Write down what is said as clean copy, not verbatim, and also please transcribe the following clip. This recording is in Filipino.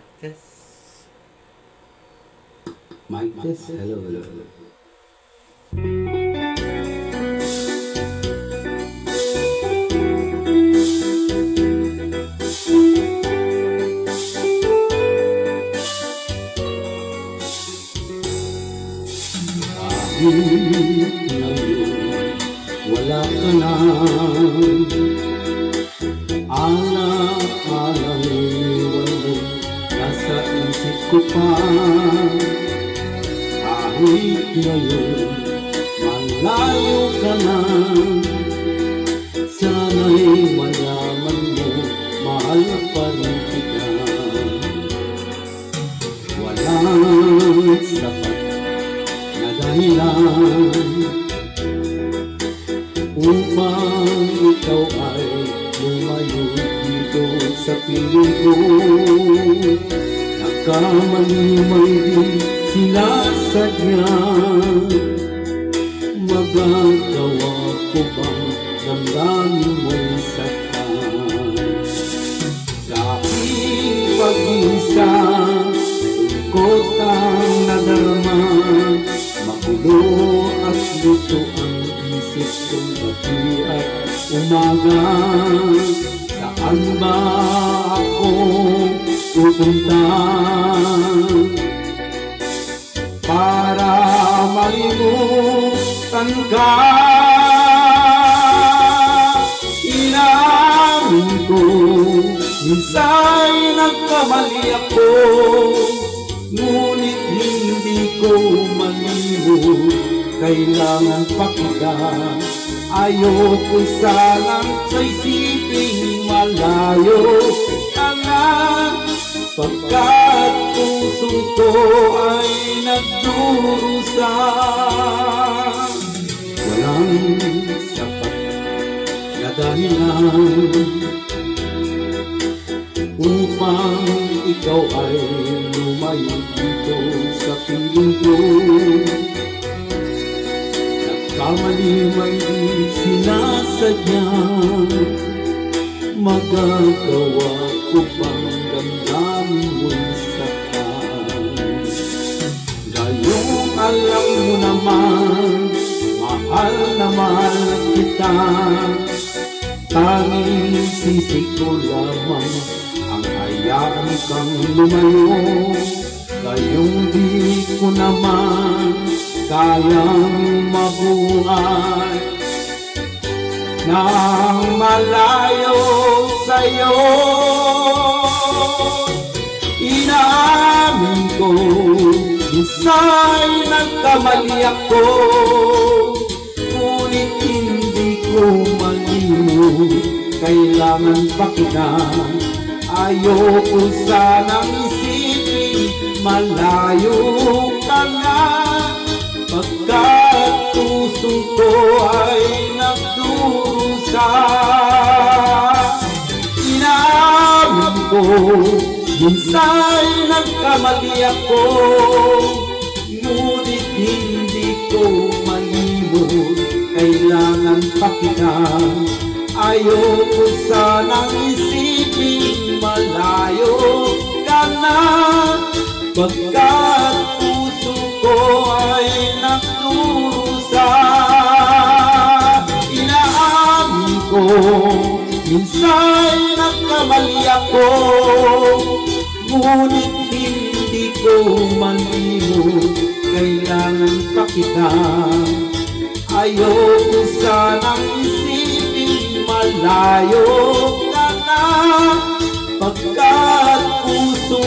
Mic test. Mic test. Hello, hello, hello. Kahit ngayon wala ka na, alang-alang iwan mo nasa isip ko pa. Kahit ngayon malayo ka na, sana'y malaman mo mahal pa rin kita. Walang sapat na dahilan upang ikaw ay lumayo dito sa piling ko. Nagkamali-mali din sinasadya, magagawa ko bang damdamin mo'y saktan? Sa aking pag-isa, lungkot ang nadarama, magulo at luto ang isip kong gabi at umaga. Saan ba ako pupunta para malimutan ka? Inamin ko, minsan nagkamali ako, ngunit hindi ko malimot, kailangan pa kita. Ayoko sanang sa isiping malayo ka na, pagkat puso ko ay nagdurusa. Walang sapat na dahilan upang ikaw ay lumayo dito sa piling ko. Nagkamali-mali din sinasadya, magagawa ko bang damdamin mo'y saktan? Gayong alam mo naman, mahal na mahal kita. Tanging sisi ko lamang ang hayaan kang lumayo. Gayong di ko naman kayang mabuhay nang malayo sa'yo. Inaamin ko, minsan nagkamali ako, ngunit hindi ko malimot, kailangan pa kita. Ayoko sanang isipin malayo ka na, pagkat puso ko ay nagdurusa. Inamin ko, minsan nagkamali ako, ngunit hindi ko malimot, kailangan pa kita. Ayoko sanang isipin malayo ka na, pagkat puso ko ay nagdurusa. Inaamin ko, minsan nagkamali ako, ngunit hindi ko malimot, kailangan pa kita. Ayoko sanang isipin malayo ka na, pagkat puso